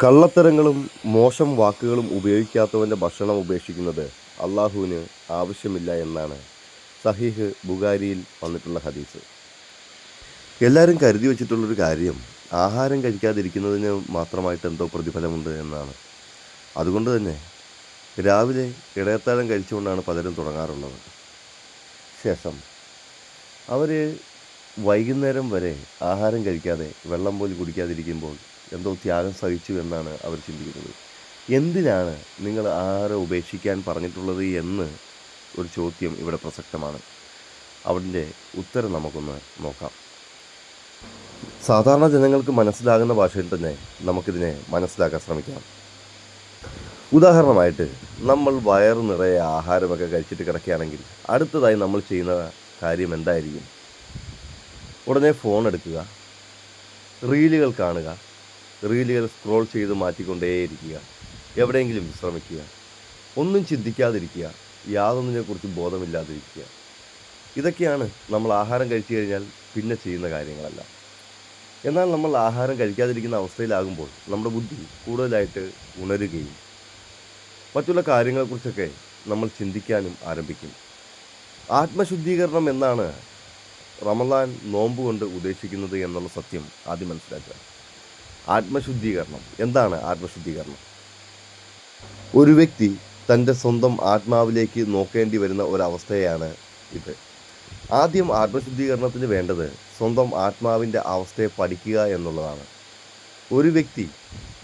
കള്ളത്തരങ്ങളും മോശം വാക്കുകളും ഉപയോഗിക്കാത്തവൻ്റെ ഭക്ഷണം ഉപേക്ഷിക്കുന്നത് അള്ളാഹുവിന് ആവശ്യമില്ല എന്നാണ് സഹീഹ് ബുഖാരിയിൽ വന്നിട്ടുള്ള ഹദീസ്. എല്ലാവരും കരുതി വച്ചിട്ടുള്ളൊരു കാര്യം ആഹാരം കഴിക്കാതിരിക്കുന്നതിന് മാത്രമായിട്ട് എന്തോ പ്രതിഫലമുണ്ട് എന്നാണ്. അതുകൊണ്ട് തന്നെ രാവിലെ ഇടയത്താഴം കഴിച്ചുകൊണ്ടാണ് പലരും തുടങ്ങാറുള്ളത്. ശേഷം അവർ വൈകുന്നേരം വരെ ആഹാരം കഴിക്കാതെ വെള്ളം പോലും കുടിക്കാതിരിക്കുമ്പോൾ എന്തോ ത്യാഗം സഹിച്ചു എന്നാണ് അവർ ചിന്തിക്കുന്നത്. എന്തിനാണ് നിങ്ങൾ ആഹാരം ഉപേക്ഷിക്കാൻ പറഞ്ഞിട്ടുള്ളത് എന്ന് ഒരു ചോദ്യം ഇവിടെ പ്രസക്തമാണ്. അതിൻ്റെ ഉത്തരം നമുക്കൊന്ന് നോക്കാം. സാധാരണ ജനങ്ങൾക്ക് മനസ്സിലാകുന്ന ഭാഷയിൽ തന്നെ നമുക്കിതിനെ മനസ്സിലാക്കാൻ ശ്രമിക്കാം. ഉദാഹരണമായിട്ട് നമ്മൾ വയറ് നിറയെ ആഹാരമൊക്കെ കഴിച്ചിട്ട് കിടക്കുകയാണെങ്കിൽ അടുത്തതായി നമ്മൾ ചെയ്യുന്ന കാര്യം എന്തായിരിക്കും? ഉടനെ ഫോൺ എടുക്കുക, റീലുകൾ കാണുക, റീലുകൾ സ്ക്രോൾ ചെയ്ത് മാറ്റിക്കൊണ്ടേയിരിക്കുക, എവിടെയെങ്കിലും വിശ്രമിക്കുക, ഒന്നും ചിന്തിക്കാതിരിക്കുക, യാതൊന്നിനെക്കുറിച്ച് ബോധമില്ലാതിരിക്കുക. ഇതൊക്കെയാണ് നമ്മൾ ആഹാരം കഴിച്ചു കഴിഞ്ഞാൽ പിന്നെ ചെയ്യുന്ന കാര്യങ്ങളല്ല. എന്നാൽ നമ്മൾ ആഹാരം കഴിക്കാതിരിക്കുന്ന അവസ്ഥയിലാകുമ്പോൾ നമ്മുടെ ബുദ്ധി കൂടുതലായിട്ട് ഉണരുകയും മറ്റുള്ള കാര്യങ്ങളെക്കുറിച്ചൊക്കെ നമ്മൾ ചിന്തിക്കാനും ആരംഭിക്കും. ആത്മശുദ്ധീകരണം എന്നാണ് റമദാൻ നോമ്പ് കൊണ്ട് ഉദ്ദേശിക്കുന്നത് എന്നുള്ള സത്യം ആദ്യം മനസ്സിലാക്കുക. ആത്മശുദ്ധീകരണം എന്താണ്? ആത്മശുദ്ധീകരണം ഒരു വ്യക്തി തൻ്റെ സ്വന്തം ആത്മാവിലേക്ക് നോക്കേണ്ടി വരുന്ന ഒരവസ്ഥയാണ് ഇത്. ആദ്യം ആത്മശുദ്ധീകരണത്തിന് വേണ്ടത് സ്വന്തം ആത്മാവിൻ്റെ അവസ്ഥയെ പഠിക്കുക എന്നുള്ളതാണ്. ഒരു വ്യക്തി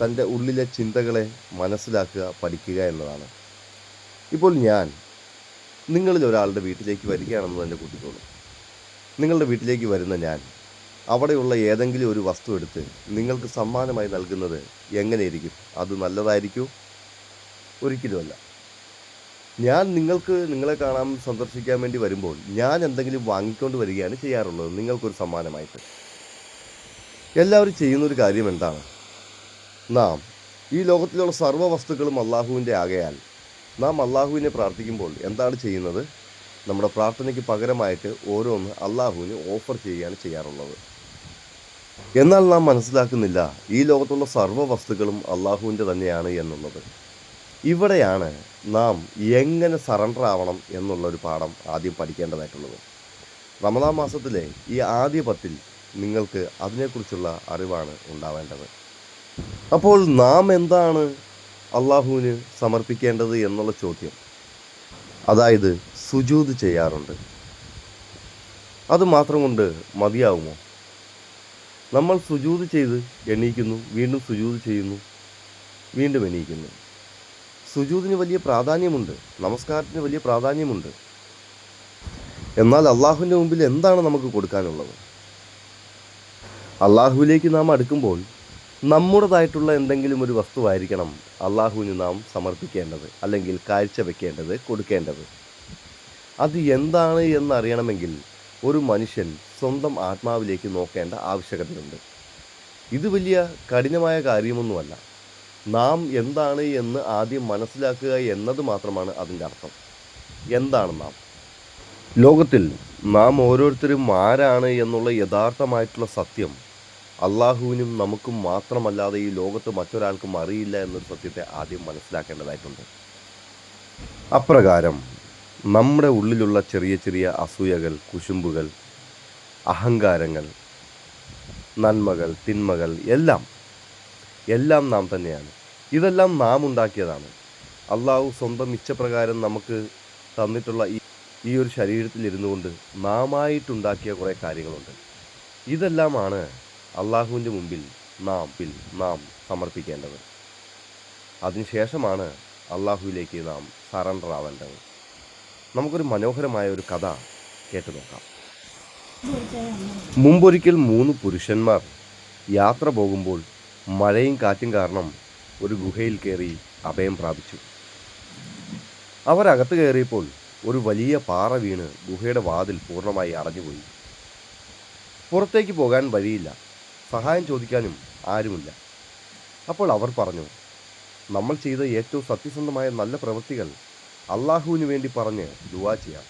തൻ്റെ ഉള്ളിലെ ചിന്തകളെ മനസ്സിലാക്കുക, പഠിക്കുക എന്നതാണ്. ഇപ്പോൾ ഞാൻ നിങ്ങളിൽ ഒരാളുടെ വീട്ടിലേക്ക് വരികയാണെന്ന് തന്നെ കൂട്ടിക്കോളൂ. നിങ്ങളുടെ വീട്ടിലേക്ക് വരുന്ന ഞാൻ അവിടെയുള്ള ഏതെങ്കിലും ഒരു വസ്തു എടുത്ത് നിങ്ങൾക്ക് സമ്മാനമായി നൽകുന്നത് എങ്ങനെയിരിക്കും? അത് നല്ലതായിരിക്കും? ഒരിക്കലുമല്ല. ഞാൻ നിങ്ങളെ കാണാൻ സന്ദർശിക്കാൻ വേണ്ടി വരുമ്പോൾ ഞാൻ എന്തെങ്കിലും വാങ്ങിക്കൊണ്ട് വരികയാണ് ചെയ്യാറുള്ളത് നിങ്ങൾക്കൊരു സമ്മാനമായിട്ട്. എല്ലാവരും ചെയ്യുന്നൊരു കാര്യം എന്താണ്? നാം ഈ ലോകത്തിലുള്ള സർവ്വ വസ്തുക്കളും അള്ളാഹുവിൻ്റെ ആകയാൽ നാം അള്ളാഹുവിനെ പ്രാർത്ഥിക്കുമ്പോൾ എന്താണ് ചെയ്യുന്നത്? നമ്മുടെ പ്രാർത്ഥനയ്ക്ക് പകരമായിട്ട് ഓരോന്ന് അള്ളാഹുവിന് ഓഫർ ചെയ്യുകയാണ് ചെയ്യാറുള്ളത്. എന്നാൽ നാം മനസ്സിലാക്കുന്നില്ല ഈ ലോകത്തുള്ള സർവ്വ വസ്തുക്കളും അള്ളാഹുവിൻ്റെ തന്നെയാണ് എന്നുള്ളത്. ഇവിടെയാണ് നാം എങ്ങനെ സറണ്ടർ ആവണം എന്നുള്ളൊരു പാഠം ആദ്യം പഠിക്കേണ്ടതായിട്ടുള്ളത്. റമദാൻ മാസത്തിലെ ഈ ആദ്യ 10 നിങ്ങൾക്ക് അതിനെക്കുറിച്ചുള്ള അറിവാണ് ഉണ്ടാവേണ്ടത്. അപ്പോൾ നാം എന്താണ് അള്ളാഹുവിന് സമർപ്പിക്കേണ്ടത് എന്നുള്ള ചോദ്യം, അതായത് സുജൂദ് ചെയ്യാറുണ്ട്. അത് മാത്രം കൊണ്ട് മതിയാവുമോ? നമ്മൾ സുജൂദ് ചെയ്ത് എണീക്കുന്നു, വീണ്ടും സുജൂദ് ചെയ്യുന്നു, വീണ്ടും എണീക്കുന്നു. സുജൂദിന് വലിയ പ്രാധാന്യമുണ്ട്, നമസ്കാരത്തിന് വലിയ പ്രാധാന്യമുണ്ട്. എന്നാൽ അള്ളാഹുവിൻ്റെ മുമ്പിൽ എന്താണ് നമുക്ക് കൊടുക്കാനുള്ളത്? അള്ളാഹുവിലേക്ക് നാം അടുക്കുമ്പോൾ നമ്മുടേതായിട്ടുള്ള എന്തെങ്കിലും ഒരു വസ്തുവായിരിക്കണം അള്ളാഹുവിന് നാം സമർപ്പിക്കേണ്ടത്, അല്ലെങ്കിൽ കാഴ്ചവെക്കേണ്ടത്, കൊടുക്കേണ്ടത്. അത് എന്താണ് എന്നറിയണമെങ്കിൽ ഒരു മനുഷ്യൻ സ്വന്തം ആത്മാവിലേക്ക് നോക്കേണ്ട ആവശ്യകതയുണ്ട്. ഇത് വലിയ കഠിനമായ കാര്യമൊന്നുമല്ല. നാം എന്താണ് എന്ന് ആദ്യം മനസ്സിലാക്കുക എന്നത് മാത്രമാണ് അതിൻ്റെ അർത്ഥം. എന്താണ് നാം? ലോകത്തിൽ നാം ഓരോരുത്തരും ആരാണ് എന്നുള്ള യഥാർത്ഥമായിട്ടുള്ള സത്യം അള്ളാഹുവിനും നമുക്കും മാത്രമല്ലാതെ ഈ ലോകത്ത് മറ്റൊരാൾക്കും അറിയില്ല എന്നൊരു സത്യത്തെ ആദ്യം മനസ്സിലാക്കേണ്ടതായിട്ടുണ്ട്. അപ്രകാരം നമ്മുടെ ഉള്ളിലുള്ള ചെറിയ ചെറിയ അസൂയകൾ, കുശുമ്പുകൾ, അഹങ്കാരങ്ങൾ, നന്മകൾ, തിന്മകൾ എല്ലാം നാം തന്നെയാണ്. ഇതെല്ലാം നാം ഉണ്ടാക്കിയതാണ്. അള്ളാഹു സ്വന്തം ഇച്ഛപ്രകാരം നമുക്ക് തന്നിട്ടുള്ള ഈ ഒരു ശരീരത്തിൽ ഇരുന്നു കൊണ്ട് നാമായിട്ടുണ്ടാക്കിയ കുറേ കാര്യങ്ങളുണ്ട്. ഇതെല്ലാമാണ് അള്ളാഹുവിൻ്റെ മുമ്പിൽ നാം സമർപ്പിക്കേണ്ടത്. അതിനുശേഷമാണ് അള്ളാഹുവിലേക്ക് നാം സറണ്ടർ ആവേണ്ടത്. നമുക്കൊരു മനോഹരമായ ഒരു കഥ കേട്ടു നോക്കാം. മുമ്പൊരിക്കൽ 3 പുരുഷന്മാർ യാത്ര പോകുമ്പോൾ മഴയും കാറ്റും കാരണം ഒരു ഗുഹയിൽ കയറി അഭയം പ്രാപിച്ചു. അവരകത്ത് കയറിയപ്പോൾ ഒരു വലിയ പാറ വീണ് ഗുഹയുടെ വാതിൽ പൂർണ്ണമായി അടഞ്ഞുപോയി. പുറത്തേക്ക് പോകാൻ വഴിയില്ല, സഹായം ചോദിക്കാനും ആരുമില്ല. അപ്പോൾ അവർ പറഞ്ഞു, നമ്മൾ ചെയ്ത ഏറ്റവും സത്യസന്ധമായ നല്ല പ്രവൃത്തികൾ അള്ളാഹുവിന് വേണ്ടി പറഞ്ഞ് ദുആ ചെയ്യാം.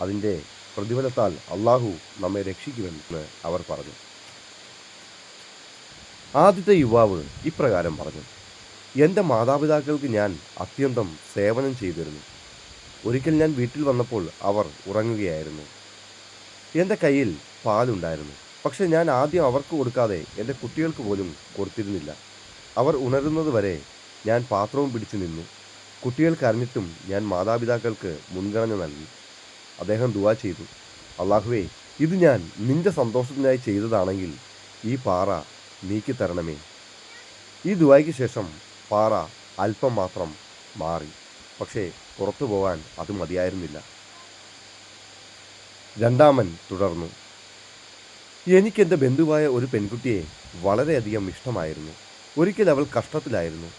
അതിൻ്റെ പ്രതിഫലത്താൽ അള്ളാഹു നമ്മെ രക്ഷിക്കുമെന്ന് അവർ പറഞ്ഞു. ആദ്യത്തെ യുവാവ് ഇപ്രകാരം പറഞ്ഞു: എൻ്റെ മാതാപിതാക്കൾക്ക് ഞാൻ അത്യന്തം സേവനം ചെയ്തിരുന്നു. ഒരിക്കൽ ഞാൻ വീട്ടിൽ വന്നപ്പോൾ അവർ ഉറങ്ങുകയായിരുന്നു. എൻ്റെ കയ്യിൽ പാലുണ്ടായിരുന്നു. പക്ഷെ ഞാൻ ആദ്യം അവർക്ക് കൊടുക്കാതെ എൻ്റെ കുട്ടികൾക്ക് പോലും കൊടുത്തിരുന്നില്ല. അവർ ഉണരുന്നത് വരെ ഞാൻ പാത്രവും പിടിച്ചു നിന്നു. കുട്ടികൾ കരഞ്ഞിട്ടും ഞാൻ മാതാപിതാക്കൾക്ക് മുൻഗണന നൽകി. അദ്ദേഹം ദുആ ചെയ്തു: അല്ലാഹുവേ, ഇത് ഞാൻ നിന്റെ സന്തോഷത്തിനായി ചെയ്തതാണെങ്കിൽ ഈ പാറ നീക്കിത്തരണമേ. ഈ ദുആയ്ക്ക് ശേഷം പാറ അല്പം മാത്രം മാറി. പക്ഷേ പുറത്തു പോകാൻ അത് മതിയായിരുന്നില്ല. രണ്ടാമൻ തുടർന്നു: എനിക്കെൻ്റെ ബന്ധുവായ ഒരു പെൺകുട്ടിയെ വളരെയധികം ഇഷ്ടമായിരുന്നു. ഒരിക്കൽ അവൾ കഷ്ടത്തിലായിരുന്നു.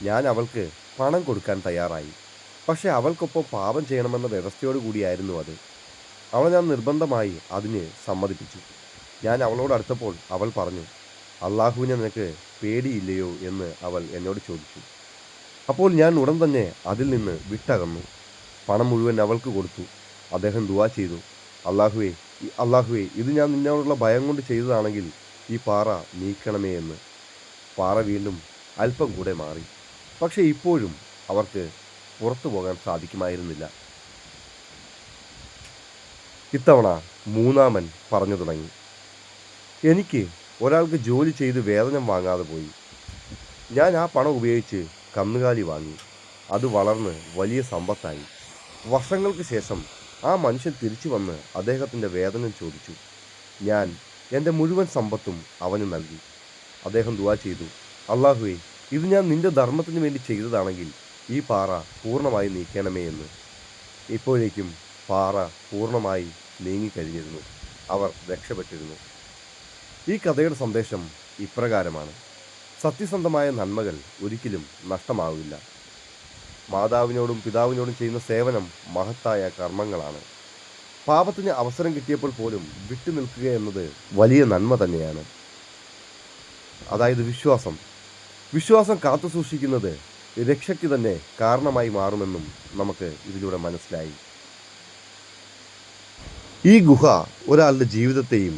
ഞാൻ അവൾക്ക് പണം കൊടുക്കാൻ തയ്യാറായി. പക്ഷേ അവൾക്കൊപ്പം പാപം ചെയ്യണമെന്ന വ്യവസ്ഥയോടു കൂടിയായിരുന്നു അത്. അവളെ ഞാൻ നിർബന്ധമായി അതിന് സമ്മതിപ്പിച്ചു. ഞാൻ അവളോട് അടുത്തപ്പോൾ അവൾ പറഞ്ഞു: അള്ളാഹുവിനെ നിനക്ക് പേടിയില്ലയോ എന്ന് അവൾ എന്നോട് ചോദിച്ചു. അപ്പോൾ ഞാൻ ഉടൻ തന്നെ അതിൽ നിന്ന് വിട്ടകന്നു. പണം മുഴുവൻ അവൾക്ക് കൊടുത്തു. അദ്ദേഹം ദുആ ചെയ്തു: അള്ളാഹുവേ, ഇത് ഞാൻ നിന്നോടുള്ള ഭയം കൊണ്ട് ചെയ്തതാണെങ്കിൽ ഈ പാറ നീക്കണമേ എന്ന്. പാറ വീണ്ടും അല്പം കൂടെ മാറി. പക്ഷേ ഇപ്പോഴും അവർക്ക് പുറത്തു പോകാൻ സാധിക്കുമായിരുന്നില്ല. ഇത്തവണ മൂന്നാമൻ പറഞ്ഞു തുടങ്ങി: എനിക്ക് ഒരാൾക്ക് ജോലി ചെയ്ത് വേതനം വാങ്ങാതെ പോയി. ഞാൻ ആ പണം ഉപയോഗിച്ച് കന്നുകാലി വാങ്ങി. അത് വളർന്ന് വലിയ സമ്പത്തായി. വർഷങ്ങൾക്ക് ശേഷം ആ മനുഷ്യൻ തിരിച്ചു വന്ന് അദ്ദേഹത്തിൻ്റെ വേതനം ചോദിച്ചു. ഞാൻ എൻ്റെ മുഴുവൻ സമ്പത്തും അവന് നൽകി. അദ്ദേഹം ദുആ ചെയ്തു: അള്ളാഹുവേ, ഇത് ഞാൻ നിന്റെ ധർമ്മത്തിന് വേണ്ടി ചെയ്തതാണെങ്കിൽ ഈ പാറ പൂർണ്ണമായി നീക്കണമേ എന്ന്. ഇപ്പോഴേക്കും പാറ പൂർണ്ണമായി നീങ്ങിക്കഴിഞ്ഞിരുന്നു. അവർ രക്ഷപ്പെട്ടിരുന്നു. ഈ കഥയുടെ സന്ദേശം ഇപ്രകാരമാണ്: സത്യസന്ധമായ നന്മകൾ ഒരിക്കലും നഷ്ടമാവില്ല. മാതാവിനോടും പിതാവിനോടും ചെയ്യുന്ന സേവനം മഹത്തായ കർമ്മങ്ങളാണ്. പാപത്തിന് അവസരം കിട്ടിയപ്പോൾ പോലും വിട്ടുനിൽക്കുക എന്നത് വലിയ നന്മ തന്നെയാണ്. അതായത് വിശ്വാസം കാത്തുസൂക്ഷിക്കുന്നത് രക്ഷയ്ക്ക് തന്നെ കാരണമായി മാറുമെന്നും നമുക്ക് ഇതിലൂടെ മനസ്സിലായി. ഈ ഗുഹ ഒരാളുടെ ജീവിതത്തെയും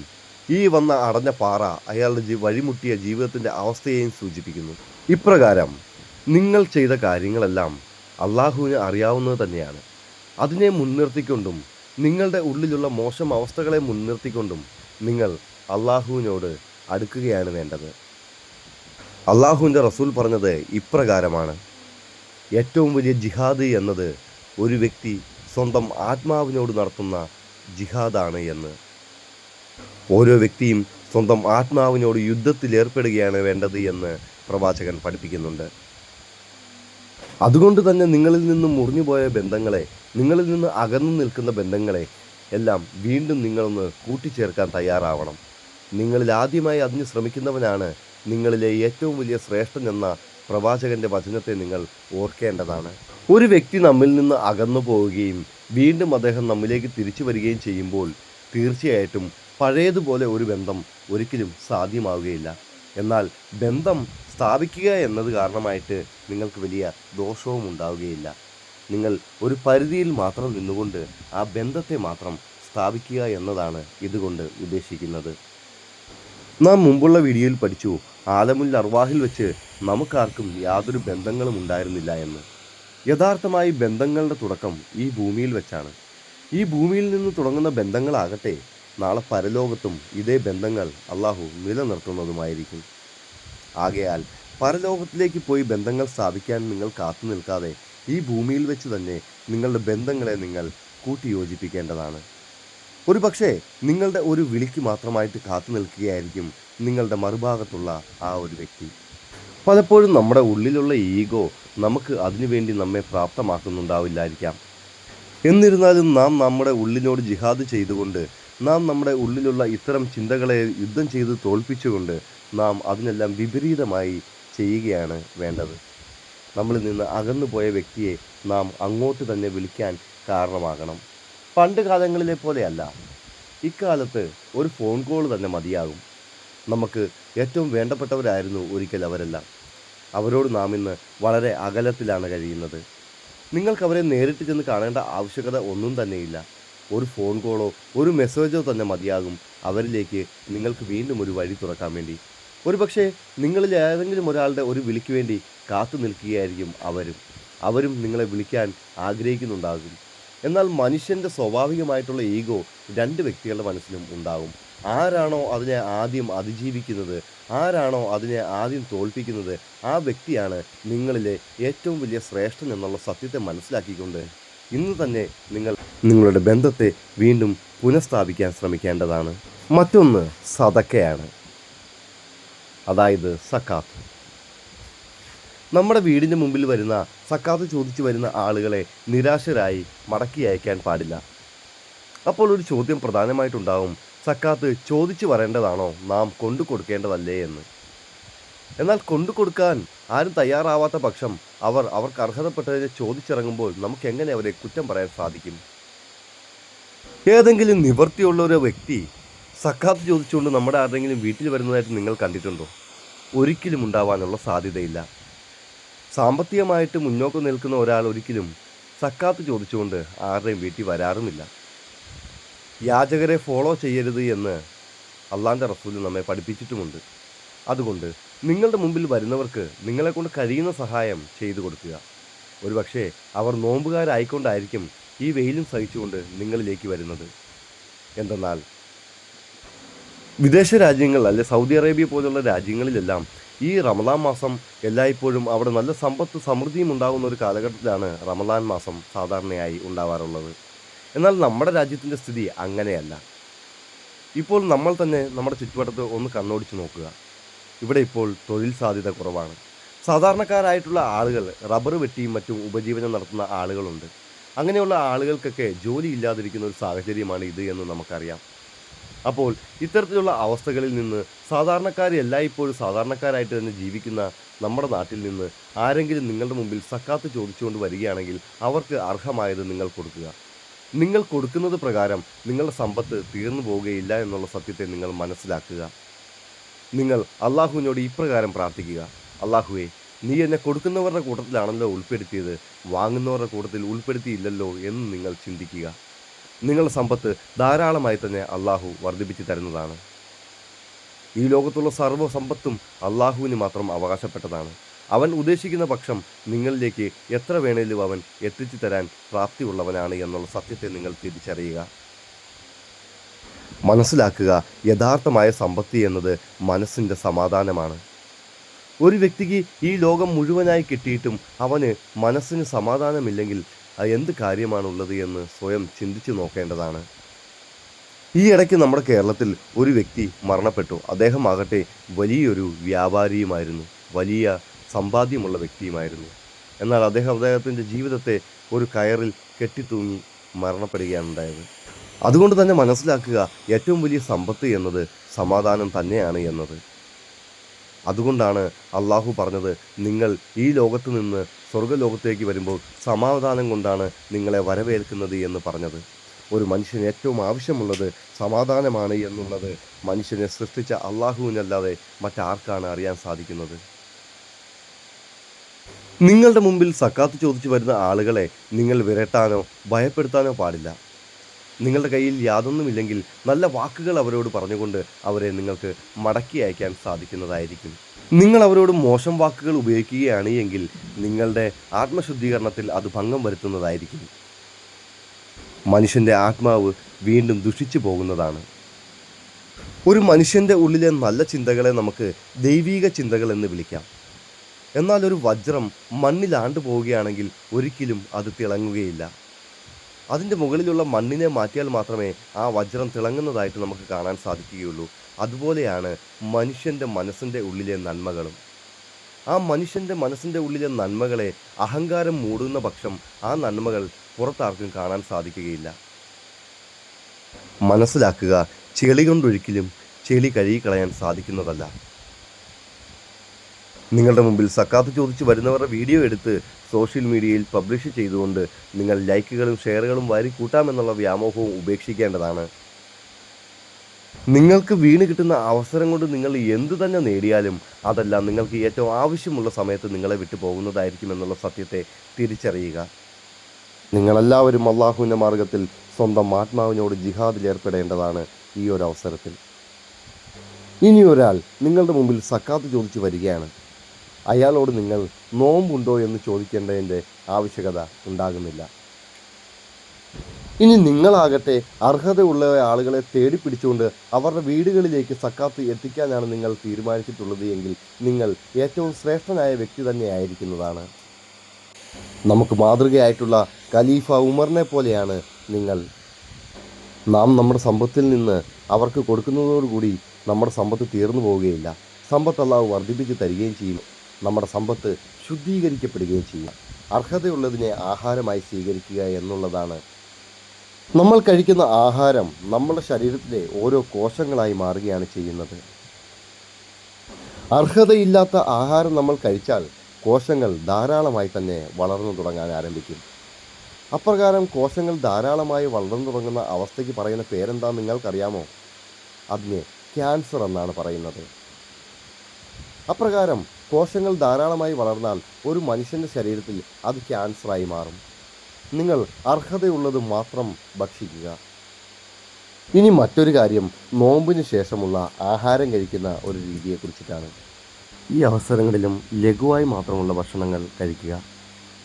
ഈ വന്ന അടഞ്ഞ പാറ അയാളുടെ വഴിമുട്ടിയ ജീവിതത്തിൻ്റെ അവസ്ഥയെയും സൂചിപ്പിക്കുന്നു. ഇപ്രകാരം നിങ്ങൾ ചെയ്ത കാര്യങ്ങളെല്ലാം അള്ളാഹുവിന് അറിയാവുന്നത് തന്നെയാണ്. അതിനെ മുൻനിർത്തിക്കൊണ്ടും നിങ്ങളുടെ ഉള്ളിലുള്ള മോശം അവസ്ഥകളെ മുൻനിർത്തിക്കൊണ്ടും നിങ്ങൾ അള്ളാഹുവിനോട് അടുക്കുകയാണ് വേണ്ടത്. അള്ളാഹുവിൻ്റെ റസൂൽ പറഞ്ഞത് ഇപ്രകാരമാണ്: ഏറ്റവും വലിയ ജിഹാദ് എന്നത് ഒരു വ്യക്തി സ്വന്തം ആത്മാവിനോട് നടത്തുന്ന ജിഹാദാണ് എന്ന്. ഓരോ വ്യക്തിയും സ്വന്തം ആത്മാവിനോട് യുദ്ധത്തിൽ ഏർപ്പെടുകയാണ് വേണ്ടത് എന്ന് പ്രവാചകൻ പഠിപ്പിക്കുന്നുണ്ട്. അതുകൊണ്ട് തന്നെ നിങ്ങളിൽ നിന്നും മുറിഞ്ഞുപോയ ബന്ധങ്ങളെ, നിങ്ങളിൽ നിന്ന് അകന്നു നിൽക്കുന്ന ബന്ധങ്ങളെ എല്ലാം വീണ്ടും നിങ്ങളൊന്ന് കൂട്ടിച്ചേർക്കാൻ തയ്യാറാവണം. നിങ്ങളിൽ ആദ്യമായി അതിന് ശ്രമിക്കുന്നവനാണ് നിങ്ങളിലെ ഏറ്റവും വലിയ ശ്രേഷ്ഠൻ എന്ന പ്രവാചകൻ്റെ വചനത്തെ നിങ്ങൾ ഓർക്കേണ്ടതാണ്. ഒരു വ്യക്തി നമ്മിൽ നിന്ന് അകന്നു പോവുകയും വീണ്ടും അദ്ദേഹം നമ്മിലേക്ക് തിരിച്ചു വരികയും ചെയ്യുമ്പോൾ തീർച്ചയായിട്ടും പഴയതുപോലെ ഒരു ബന്ധം ഒരിക്കലും സാധ്യമാവുകയില്ല. എന്നാൽ ബന്ധം സ്ഥാപിക്കുക എന്നത് കാരണമായിട്ട് നിങ്ങൾക്ക് വലിയ ദോഷവും ഉണ്ടാവുകയില്ല. നിങ്ങൾ ഒരു പരിധിയിൽ മാത്രം നിന്നുകൊണ്ട് ആ ബന്ധത്തെ മാത്രം സ്ഥാപിക്കുക എന്നതാണ് ഇതുകൊണ്ട് ഉദ്ദേശിക്കുന്നത്. നാം മുമ്പുള്ള വീഡിയോയിൽ പഠിച്ചു, ആലമുൽ അർവാഹിൽ വെച്ച് നമുക്കാർക്കും യാതൊരു ബന്ധങ്ങളും ഉണ്ടായിരുന്നില്ല എന്ന്. യഥാർത്ഥമായി ബന്ധങ്ങളുടെ തുടക്കം ഈ ഭൂമിയിൽ വെച്ചാണ്. ഈ ഭൂമിയിൽ നിന്ന് തുടങ്ങുന്ന ബന്ധങ്ങളാകട്ടെ നാളെ പരലോകത്തും ഇതേ ബന്ധങ്ങൾ അള്ളാഹു നിലനിർത്തുന്നതുമായിരിക്കും. ആകയാൽ പരലോകത്തിലേക്ക് പോയി ബന്ധങ്ങൾ സ്ഥാപിക്കാൻ നിങ്ങൾ കാത്തു നിൽക്കാതെ ഈ ഭൂമിയിൽ വെച്ച് തന്നെ നിങ്ങളുടെ ബന്ധങ്ങളെ നിങ്ങൾ കൂട്ടിയോജിപ്പിക്കേണ്ടതാണ്. ഒരു പക്ഷേ നിങ്ങളുടെ ഒരു വിളിക്ക് മാത്രമായിട്ട് കാത്തു നിൽക്കുകയായിരിക്കും നിങ്ങളുടെ മറുഭാഗത്തുള്ള ആ ഒരു വ്യക്തി. പലപ്പോഴും നമ്മുടെ ഉള്ളിലുള്ള ഈഗോ നമുക്ക് അതിനുവേണ്ടി നമ്മെ പ്രാപ്തമാക്കുന്നുണ്ടാവില്ലായിരിക്കാം. എന്നിരുന്നാലും നാം നമ്മുടെ ഉള്ളിനോട് ജിഹാദ് ചെയ്തുകൊണ്ട്, നാം നമ്മുടെ ഉള്ളിലുള്ള ഇത്തരം ചിന്തകളെ യുദ്ധം ചെയ്ത് തോൽപ്പിച്ചുകൊണ്ട് നാം അതിനെല്ലാം വിപരീതമായി ചെയ്യുകയാണ് വേണ്ടത്. നമ്മളിൽ നിന്ന് അകന്നുപോയ വ്യക്തിയെ നാം അങ്ങോട്ട് തന്നെ വിളിക്കാൻ കാരണമാകണം. പണ്ട് കാലങ്ങളിലെ പോലെയല്ല. ഇക്കാലത്ത് ഒരു ഫോൺ കോൾ തന്നെ മതിയാകും. നമുക്ക് ഏറ്റവും വേണ്ടപ്പെട്ടവരായിരുന്നു ഒരിക്കൽ അവരെല്ലാം. അവരോട് നാം ഇന്ന് വളരെ അകലത്തിലാണ് കഴിയുന്നത്. നിങ്ങൾക്കവരെ നേരിട്ട് ചെന്ന് കാണേണ്ട ആവശ്യകത ഒന്നും തന്നെയില്ല. ഒരു ഫോൺ കോളോ ഒരു മെസ്സേജോ തന്നെ മതിയാകും അവരിലേക്ക് നിങ്ങൾക്ക് വീണ്ടും ഒരു വഴി തുറക്കാൻ വേണ്ടി. ഒരുപക്ഷേ നിങ്ങളിൽ ഏതെങ്കിലും ഒരാളുടെ ഒരു വിളിക്ക് വേണ്ടി കാത്തു നിൽക്കുകയായിരിക്കും അവരും നിങ്ങളെ വിളിക്കാൻ ആഗ്രഹിക്കുന്നുണ്ടാകും. എന്നാൽ മനുഷ്യൻ്റെ സ്വാഭാവികമായിട്ടുള്ള ഈഗോ രണ്ട് വ്യക്തികളുടെ മനസ്സിലും ഉണ്ടാകും. ആരാണോ അതിനെ ആദ്യം അതിജീവിക്കുന്നത്, ആരാണോ അതിനെ ആദ്യം തോൽപ്പിക്കുന്നത്, ആ വ്യക്തിയാണ് നിങ്ങളിലെ ഏറ്റവും വലിയ ശ്രേഷ്ഠൻ എന്നുള്ള സത്യത്തെ മനസ്സിലാക്കിക്കൊണ്ട് ഇന്ന് തന്നെ നിങ്ങളുടെ ബന്ധത്തെ വീണ്ടും പുനഃസ്ഥാപിക്കാൻ ശ്രമിക്കേണ്ടതാണ്. മറ്റൊന്ന് സദക്കയാണ്, അതായത് സക്കാത്ത്. നമ്മുടെ വീടിൻ്റെ മുമ്പിൽ വരുന്ന സക്കാത്ത് ചോദിച്ചു വരുന്ന ആളുകളെ നിരാശരായി മടക്കി അയക്കാൻ പാടില്ല. അപ്പോൾ ഒരു ചോദ്യം പ്രധാനമായിട്ടുണ്ടാവും, സക്കാത്ത് ചോദിച്ചു വരേണ്ടതാണോ, നാം കൊണ്ടു കൊടുക്കേണ്ടതല്ലേ എന്ന്. എന്നാൽ കൊണ്ടു കൊടുക്കാൻ ആരും തയ്യാറാവാത്ത പക്ഷം അവർക്ക് അർഹതപ്പെട്ടതിനെ ചോദിച്ചിറങ്ങുമ്പോൾ നമുക്ക് എങ്ങനെ അവരെ കുറ്റം പറയാൻ സാധിക്കും? ഏതെങ്കിലും നിവൃത്തിയുള്ള ഒരു വ്യക്തി സക്കാത്ത് ചോദിച്ചുകൊണ്ട് നമ്മുടെ ആരുടെങ്കിലും വീട്ടിൽ വരുന്നതായിട്ട് നിങ്ങൾ കണ്ടിട്ടുണ്ടോ? ഒരിക്കലും ഉണ്ടാവാനുള്ള സാധ്യതയില്ല. സാമ്പത്തികമായിട്ട് മുന്നോക്കം നിൽക്കുന്ന ഒരാൾ ഒരിക്കലും സക്കാത്ത് ചോദിച്ചുകൊണ്ട് ആരുടെയും വീട്ടിൽ വരാറുമില്ല. യാചകരെ ഫോളോ ചെയ്യരുത് എന്ന് അള്ളാൻ്റെ റസൂൽ നമ്മെ പഠിപ്പിച്ചിട്ടുമുണ്ട്. അതുകൊണ്ട് നിങ്ങളുടെ മുമ്പിൽ വരുന്നവർക്ക് നിങ്ങളെക്കൊണ്ട് കഴിയുന്ന സഹായം ചെയ്തു കൊടുക്കുക. ഒരുപക്ഷെ അവർ നോമ്പുകാരായിക്കൊണ്ടായിരിക്കും ഈ വെയിലും സഹിച്ചുകൊണ്ട് നിങ്ങളിലേക്ക് വരുന്നത്. എന്തെന്നാൽ വിദേശ രാജ്യങ്ങൾ, അല്ലെ സൗദി അറേബ്യ പോലുള്ള രാജ്യങ്ങളിലെല്ലാം ഈ റമദാൻ മാസം എല്ലായ്പ്പോഴും അവിടെ നല്ല സമ്പത്ത് സമൃദ്ധിയും ഉണ്ടാകുന്ന ഒരു കാലഘട്ടത്തിലാണ് റമദാൻ മാസം സാധാരണയായി ഉണ്ടാവാറുള്ളത്. എന്നാൽ നമ്മുടെ രാജ്യത്തിൻ്റെ സ്ഥിതി അങ്ങനെയല്ല. ഇപ്പോൾ നമ്മൾ തന്നെ നമ്മുടെ ചുറ്റുവട്ടത്ത് ഒന്ന് കണ്ണോടിച്ച് നോക്കുക. ഇവിടെ ഇപ്പോൾ തൊഴിൽ സാധ്യത കുറവാണ്. സാധാരണക്കാരായിട്ടുള്ള ആളുകൾ റബ്ബർ വെട്ടിയും മറ്റും ഉപജീവനം നടത്തുന്ന ആളുകളുണ്ട്. അങ്ങനെയുള്ള ആളുകൾക്കൊക്കെ ജോലി ഇല്ലാതിരിക്കുന്ന ഒരു സാഹചര്യമാണ് ഇത് എന്ന് നമുക്കറിയാം. അപ്പോൾ ഇത്തരത്തിലുള്ള അവസ്ഥകളിൽ നിന്ന് എല്ലായ്പ്പോഴും സാധാരണക്കാരായിട്ട് തന്നെ ജീവിക്കുന്ന നമ്മുടെ നാട്ടിൽ നിന്ന് ആരെങ്കിലും നിങ്ങളുടെ മുമ്പിൽ സക്കാത്ത് ചോദിച്ചുകൊണ്ട് വരികയാണെങ്കിൽ അവർക്ക് അർഹമായത് നിങ്ങൾ കൊടുക്കുക. നിങ്ങൾ കൊടുക്കുന്നത് പ്രകാരം നിങ്ങളുടെ സമ്പത്ത് തീർന്നു പോവുകയില്ല എന്നുള്ള സത്യത്തെ നിങ്ങൾ മനസ്സിലാക്കുക. നിങ്ങൾ അള്ളാഹുവിനോട് ഇപ്രകാരം പ്രാർത്ഥിക്കുക: അള്ളാഹുവേ, നീ എന്നെ കൊടുക്കുന്നവരുടെ കൂട്ടത്തിലാണല്ലോ ഉൾപ്പെടുത്തിയത്, വാങ്ങുന്നവരുടെ കൂട്ടത്തിൽ ഉൾപ്പെടുത്തിയില്ലല്ലോ എന്ന് നിങ്ങൾ ചിന്തിക്കുക. നിങ്ങളുടെ സമ്പത്ത് ധാരാളമായി തന്നെ അള്ളാഹു വർദ്ധിപ്പിച്ച് തരുന്നതാണ്. ഈ ലോകത്തുള്ള സർവ്വ സമ്പത്തും അള്ളാഹുവിന് മാത്രം അവകാശപ്പെട്ടതാണ്. അവൻ ഉദ്ദേശിക്കുന്ന പക്ഷം നിങ്ങളിലേക്ക് എത്ര വേണേലും അവൻ എത്തിച്ചു തരാൻ പ്രാപ്തിയുള്ളവനാണ് എന്നുള്ള സത്യത്തെ നിങ്ങൾ തിരിച്ചറിയുക. മനസ്സിലാക്കുക, യഥാർത്ഥമായ സമ്പത്ത് എന്നത് മനസ്സിൻ്റെ സമാധാനമാണ്. ഒരു വ്യക്തിക്ക് ഈ ലോകം മുഴുവനായി കിട്ടിയിട്ടും അവന് മനസ്സിന് സമാധാനമില്ലെങ്കിൽ എന്ത് കാര്യമാണുള്ളത് എന്ന് സ്വയം ചിന്തിച്ചു നോക്കേണ്ടതാണ്. ഈ ഇടയ്ക്ക് നമ്മുടെ കേരളത്തിൽ ഒരു വ്യക്തി മരണപ്പെട്ടു. അദ്ദേഹം ആകട്ടെ വലിയൊരു വ്യാപാരിയുമായിരുന്നു, വലിയ സമ്പാദ്യമുള്ള വ്യക്തിയുമായിരുന്നു. എന്നാൽ അദ്ദേഹത്തിൻ്റെ ജീവിതത്തെ ഒരു കയറിൽ കെട്ടിത്തൂങ്ങി മരണപ്പെടുകയാണ് ഉണ്ടായത്. അതുകൊണ്ട് തന്നെ മനസ്സിലാക്കുക, ഏറ്റവും വലിയ സമ്പത്ത് എന്നത് സമാധാനം തന്നെയാണ് എന്നത്. അതുകൊണ്ടാണ് അള്ളാഹു പറഞ്ഞത്, നിങ്ങൾ ഈ ലോകത്ത് നിന്ന് സ്വർഗ്ഗലോകത്തേക്ക് വരുമ്പോൾ സമാധാനം കൊണ്ടാണ് നിങ്ങളെ വരവേൽക്കുന്നത് എന്ന് പറഞ്ഞത്. ഒരു മനുഷ്യന് ഏറ്റവും ആവശ്യമുള്ളത് സമാധാനമാണ് എന്നുള്ളത് മനുഷ്യനെ സൃഷ്ടിച്ച അള്ളാഹുവിനല്ലാതെ മറ്റാർക്കാണ് അറിയാൻ സാധിക്കുന്നത്? നിങ്ങളുടെ മുമ്പിൽ സക്കാത്ത് ചോദിച്ചു വരുന്ന ആളുകളെ നിങ്ങൾ വിരട്ടാനോ ഭയപ്പെടുത്താനോ പാടില്ല. നിങ്ങളുടെ കയ്യിൽ യാതൊന്നുമില്ലെങ്കിൽ നല്ല വാക്കുകൾ അവരോട് പറഞ്ഞുകൊണ്ട് അവരെ നിങ്ങൾക്ക് മടക്കി അയക്കാൻ സാധിക്കുന്നതായിരിക്കും. നിങ്ങൾ അവരോട് മോശം വാക്കുകൾ ഉപയോഗിക്കുകയാണ് എങ്കിൽ നിങ്ങളുടെ ആത്മശുദ്ധീകരണത്തിൽ അത് ഭംഗം വരുത്തുന്നതായിരിക്കും. മനുഷ്യൻ്റെ ആത്മാവ് വീണ്ടും ദുഷിച്ചു പോകുന്നതാണ്. ഒരു മനുഷ്യൻ്റെ ഉള്ളിലെ നല്ല ചിന്തകളെ നമുക്ക് ദൈവീക ചിന്തകൾ എന്ന് വിളിക്കാം. എന്നാൽ ഒരു വജ്രം മണ്ണിലാണ്ടു പോവുകയാണെങ്കിൽ ഒരിക്കലും അത് തിളങ്ങുകയില്ല. അതിൻ്റെ മുകളിലുള്ള മണ്ണിനെ മാറ്റിയാൽ മാത്രമേ ആ വജ്രം തിളങ്ങുന്നതായിട്ട് നമുക്ക് കാണാൻ സാധിക്കുകയുള്ളൂ. അതുപോലെയാണ് മനുഷ്യൻ്റെ മനസ്സിൻ്റെ ഉള്ളിലെ നന്മകളും. ആ മനുഷ്യൻ്റെ മനസ്സിൻ്റെ ഉള്ളിലെ നന്മകളെ അഹങ്കാരം മൂടുന്ന പക്ഷം ആ നന്മകൾ പുറത്താർക്കും കാണാൻ സാധിക്കുകയില്ല. മനസ്സിലാക്കുക, ചെളി കൊണ്ടൊരിക്കലും ചെളി കഴുകിക്കളയാൻ സാധിക്കുന്നതല്ല. നിങ്ങളുടെ മുമ്പിൽ സക്കാത്ത് ചോദിച്ച് വരുന്നവരുടെ വീഡിയോ എടുത്ത് സോഷ്യൽ മീഡിയയിൽ പബ്ലിഷ് ചെയ്തുകൊണ്ട് നിങ്ങൾ ലൈക്കുകളും ഷെയറുകളും വാരി കൂട്ടാമെന്നുള്ള വ്യാമോഹവും ഉപേക്ഷിക്കേണ്ടതാണ്. നിങ്ങൾക്ക് വീണ് കിട്ടുന്ന അവസരം കൊണ്ട് നിങ്ങൾ എന്തു തന്നെ നേടിയാലും അതെല്ലാം നിങ്ങൾക്ക് ഏറ്റവും ആവശ്യമുള്ള സമയത്ത് നിങ്ങളെ വിട്ടു പോകുന്നതായിരിക്കുമെന്നുള്ള സത്യത്തെ തിരിച്ചറിയുക. നിങ്ങളെല്ലാവരും അള്ളാഹുവിൻ്റെ മാർഗത്തിൽ സ്വന്തം ആത്മാവിനോട് ജിഹാദിൽ ഏർപ്പെടേണ്ടതാണ് ഈ ഒരു അവസരത്തിൽ. ഇനി ഒരാൾ നിങ്ങളുടെ മുമ്പിൽ സക്കാത്ത് ചോദിച്ചു വരികയാണ്. അയാളോട് നിങ്ങൾ നോമ്പുണ്ടോ എന്ന് ചോദിക്കേണ്ടതിൻ്റെ ആവശ്യകത ഉണ്ടാകുന്നില്ല. ഇനി നിങ്ങളാകട്ടെ അർഹതയുള്ള ആളുകളെ തേടി പിടിച്ചുകൊണ്ട് അവരുടെ വീടുകളിലേക്ക് സക്കാത്ത് എത്തിക്കാനാണ് നിങ്ങൾ തീരുമാനിച്ചിട്ടുള്ളത് എങ്കിൽ നിങ്ങൾ ഏറ്റവും ശ്രേഷ്ഠനായ വ്യക്തി തന്നെ ആയിരിക്കുന്നതാണ്. നമുക്ക് മാതൃകയായിട്ടുള്ള ഖലീഫ ഉമറിനെ പോലെയാണ് നിങ്ങൾ. നാം നമ്മുടെ സമ്പത്തിൽ നിന്ന് അവർക്ക് കൊടുക്കുന്നതോടുകൂടി നമ്മുടെ സമ്പത്ത് തീർന്നു പോവുകയില്ല. സമ്പത്ത് അല്ലാഹു വർദ്ധിപ്പിച്ച് തരികയും ചെയ്യും. നമ്മുടെ സമ്പത്ത് ശുദ്ധീകരിക്കപ്പെടുകയും ചെയ്യും. അർഹതയുള്ളതിനെ ആഹാരമായി സ്വീകരിക്കുക എന്നുള്ളതാണ്. നമ്മൾ കഴിക്കുന്ന ആഹാരം നമ്മുടെ ശരീരത്തിലെ ഓരോ കോശങ്ങളായി മാറുകയാണ് ചെയ്യുന്നത്. അർഹതയില്ലാത്ത ആഹാരം നമ്മൾ കഴിച്ചാൽ കോശങ്ങൾ ധാരാളമായി തന്നെ വളർന്നു തുടങ്ങാൻ ആരംഭിക്കും. അപ്രകാരം കോശങ്ങൾ ധാരാളമായി വളർന്നു തുടങ്ങുന്ന അവസ്ഥയ്ക്ക് പറയുന്ന പേരെന്താണെന്ന് നിങ്ങൾക്കറിയാമോ? അതിന് ക്യാൻസർ എന്നാണ് പറയുന്നത്. അപ്രകാരം കോശങ്ങൾ ധാരാളമായി വളർന്നാൽ ഒരു മനുഷ്യൻ്റെ ശരീരത്തിൽ അത് ക്യാൻസറായി മാറും. നിങ്ങൾ അർഹതയുള്ളത് മാത്രം ഭക്ഷിക്കുക. ഇനി മറ്റൊരു കാര്യം, നോമ്പിന് ശേഷമുള്ള ആഹാരം കഴിക്കുന്ന ഒരു രീതിയെക്കുറിച്ചിട്ടാണ്. ഈ അവസരങ്ങളിലും ലഘുവായി മാത്രമുള്ള ഭക്ഷണങ്ങൾ കഴിക്കുക.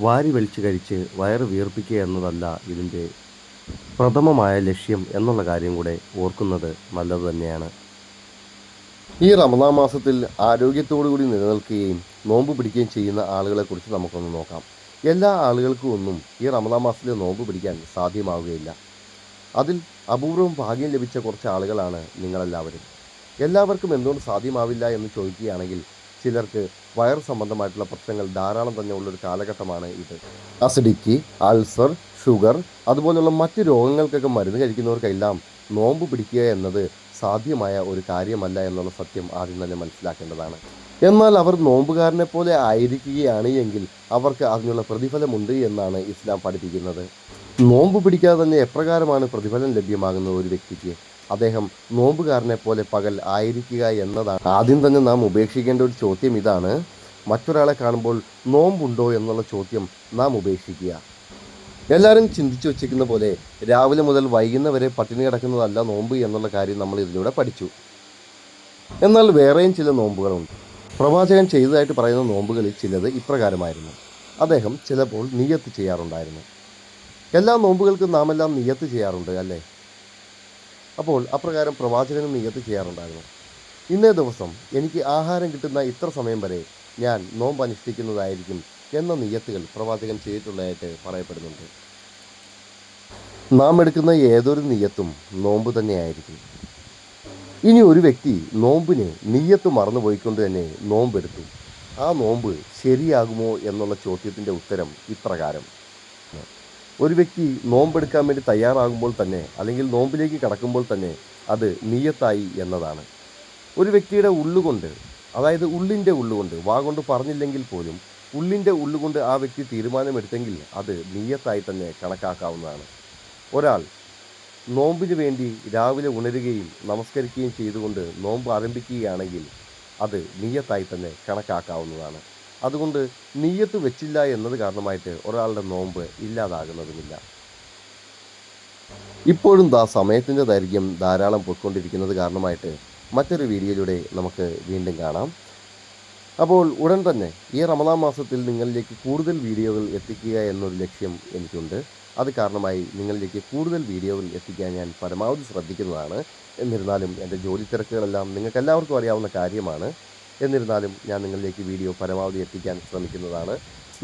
വാരി വലിച്ച് കഴിച്ച് വയറ് വീർപ്പിക്കുക എന്നതല്ല ഇതിൻ്റെ പ്രഥമമായ ലക്ഷ്യം എന്നുള്ള കാര്യം കൂടെ ഓർക്കുന്നത് നല്ലത് തന്നെയാണ്. ഈ റമദാൻ മാസത്തിൽ ആരോഗ്യത്തോടുകൂടി നിലനിൽക്കുകയും നോമ്പ് പിടിക്കുകയും ചെയ്യുന്ന ആളുകളെക്കുറിച്ച് നമുക്കൊന്ന് നോക്കാം. എല്ലാ ആളുകൾക്കും ഒന്നും ഈ റമദാൻ മാസത്തിൽ നോമ്പ് പിടിക്കാൻ സാധ്യമാവുകയില്ല. അതിൽ അപൂർവം ഭാഗ്യം ലഭിച്ച കുറച്ച് ആളുകളാണ് നിങ്ങളെല്ലാവരും. എല്ലാവർക്കും എന്തുകൊണ്ട് സാധ്യമാവില്ല എന്ന് ചോദിക്കുകയാണെങ്കിൽ ചിലർക്ക് വയർ സംബന്ധമായിട്ടുള്ള പ്രശ്നങ്ങൾ ധാരാളം തന്നെ ഉള്ളൊരു കാലഘട്ടമാണ് ഇത്. അസിഡിറ്റി, അൾസർ, ഷുഗർ അതുപോലുള്ള മറ്റ് രോഗങ്ങൾക്കൊക്കെ മരുന്ന് കഴിക്കുന്നവർക്കെല്ലാം നോമ്പ് പിടിക്കുക എന്നത് സാധ്യമായ ഒരു കാര്യമല്ല എന്നുള്ള സത്യം ആദ്യം തന്നെ മനസ്സിലാക്കേണ്ടതാണ്. എന്നാൽ അവർ നോമ്പുകാരനെ പോലെ ആയിരിക്കുകയാണ് എങ്കിൽ അവർക്ക് അതിനുള്ള പ്രതിഫലമുണ്ട് എന്നാണ് ഇസ്ലാം പഠിപ്പിക്കുന്നത്. നോമ്പ് പിടിക്കാതെ തന്നെ എപ്രകാരമാണ് പ്രതിഫലം ലഭ്യമാകുന്നത് ഒരു വ്യക്തിക്ക്? അദ്ദേഹം നോമ്പുകാരനെ പോലെ പകൽ ആയിരിക്കുക എന്നതാണ്. ആദ്യം തന്നെ നാം ഉപേക്ഷിക്കേണ്ട ഒരു ചോദ്യം ഇതാണ്. മറ്റൊരാളെ കാണുമ്പോൾ നോമ്പുണ്ടോ എന്നുള്ള ചോദ്യം നാം ഉപേക്ഷിക്കുക. എല്ലാവരും ചിന്തിച്ചു വച്ചിരിക്കുന്ന പോലെ രാവിലെ മുതൽ വൈകുന്നവരെ പട്ടിണി കിടക്കുന്നതല്ല നോമ്പ് എന്നുള്ള കാര്യം നമ്മൾ ഇതിലൂടെ പഠിച്ചു. എന്നാൽ വേറെയും ചില നോമ്പുകളുണ്ട്. പ്രവാചകൻ ചെയ്തതായിട്ട് പറയുന്ന നോമ്പുകളിൽ ചിലത് ഇപ്രകാരമായിരുന്നു. അദ്ദേഹം ചിലപ്പോൾ നിയ്യത്ത് ചെയ്യാറുണ്ടായിരുന്നു. എല്ലാ നോമ്പുകൾക്കും നാം എല്ലാം നിയ്യത്ത് ചെയ്യാറുണ്ട് അല്ലേ? അപ്പോൾ അപ്രകാരം പ്രവാചകനും നിയ്യത്ത് ചെയ്യാറുണ്ടായിരുന്നു. ഇന്നേ ദിവസം എനിക്ക് ആഹാരം കിട്ടുന്ന ഇത്ര സമയം വരെ ഞാൻ നോമ്പ് അനുഷ്ഠിക്കുന്നതായിരിക്കും എന്ന നിയ്യത്തുകൾ പ്രവാചകൻ ചെയ്തിട്ടുള്ളതായിട്ട് പറയപ്പെടുന്നുണ്ട്. നാം എടുക്കുന്ന ഏതൊരു നിയ്യത്തും നോമ്പ് തന്നെയായിരിക്കും. ഇനി ഒരു വ്യക്തി നോമ്പിന് നിയ്യത്ത് മറന്നുപോയിക്കൊണ്ട് തന്നെ നോമ്പെടുത്തു. ആ നോമ്പ് ശരിയാകുമോ എന്നുള്ള ചോദ്യത്തിൻ്റെ ഉത്തരം ഇപ്രകാരം. ഒരു വ്യക്തി നോമ്പെടുക്കാൻ വേണ്ടി തയ്യാറാകുമ്പോൾ തന്നെ അല്ലെങ്കിൽ നോമ്പിലേക്ക് കടക്കുമ്പോൾ തന്നെ അത് നിയ്യത്തായി എന്നതാണ്. ഒരു വ്യക്തിയുടെ ഉള്ളുകൊണ്ട്, അതായത് ഉള്ളിൻ്റെ ഉള്ളുകൊണ്ട്, വാ കൊണ്ട് പറഞ്ഞില്ലെങ്കിൽ പോലും ഉള്ളിൻ്റെ ഉള്ളുകൊണ്ട് ആ വ്യക്തി തീരുമാനമെടുത്തെങ്കിൽ അത് നിയ്യത്തായി തന്നെ കണക്കാക്കാവുന്നതാണ്. ഒരാൾ നോമ്പിന് വേണ്ടി രാവിലെ ഉണരുകയും നമസ്കരിക്കുകയും ചെയ്തുകൊണ്ട് നോമ്പ് ആരംഭിക്കുകയാണെങ്കിൽ അത് നിയ്യത്തായി തന്നെ കണക്കാക്കാവുന്നതാണ്. അതുകൊണ്ട് നിയ്യത്ത് വെച്ചില്ല എന്നത് കാരണമായിട്ട് ഒരാളുടെ നോമ്പ് ഇല്ലാതാകുന്നതുമില്ല. ഇപ്പോഴും സമയത്തിൻ്റെ ദൈർഘ്യം ധാരാളം പോയിക്കൊണ്ടിരിക്കുന്നത് കാരണമായിട്ട് മറ്റൊരു വീഡിയോയിലൂടെ നമുക്ക് വീണ്ടും കാണാം. അപ്പോൾ ഉടൻ തന്നെ ഈ റമദാൻ മാസത്തിൽ നിങ്ങളിലേക്ക് കൂടുതൽ വീഡിയോകൾ എത്തിക്കുക എന്നൊരു ലക്ഷ്യം എനിക്കുണ്ട്. അത് കാരണമായി നിങ്ങളിലേക്ക് കൂടുതൽ വീഡിയോകൾ എത്തിക്കാൻ ഞാൻ പരമാവധി ശ്രദ്ധിക്കുന്നതാണ്. എന്നിരുന്നാലും എൻ്റെ ജോലി തിരക്കുകളെല്ലാം നിങ്ങൾക്കെല്ലാവർക്കും അറിയാവുന്ന കാര്യമാണ്. എന്നിരുന്നാലും ഞാൻ നിങ്ങളിലേക്ക് വീഡിയോ പരമാവധി എത്തിക്കാൻ ശ്രമിക്കുന്നതാണ്.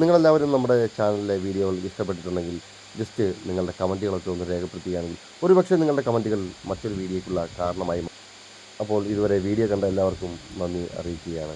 നിങ്ങളെല്ലാവരും നമ്മുടെ ചാനലിലെ വീഡിയോകൾ ഇഷ്ടപ്പെട്ടിട്ടുണ്ടെങ്കിൽ ജസ്റ്റ് നിങ്ങളുടെ കമൻറ്റുകളൊക്കെ ഒന്ന് രേഖപ്പെടുത്തുകയാണെങ്കിൽ ഒരുപക്ഷെ നിങ്ങളുടെ കമൻറ്റുകൾ മറ്റൊരു വീഡിയോയ്ക്കുള്ള കാരണമായി. അപ്പോൾ ഇതുവരെ വീഡിയോ കണ്ട എല്ലാവർക്കും നന്ദി അറിയിക്കുകയാണ്.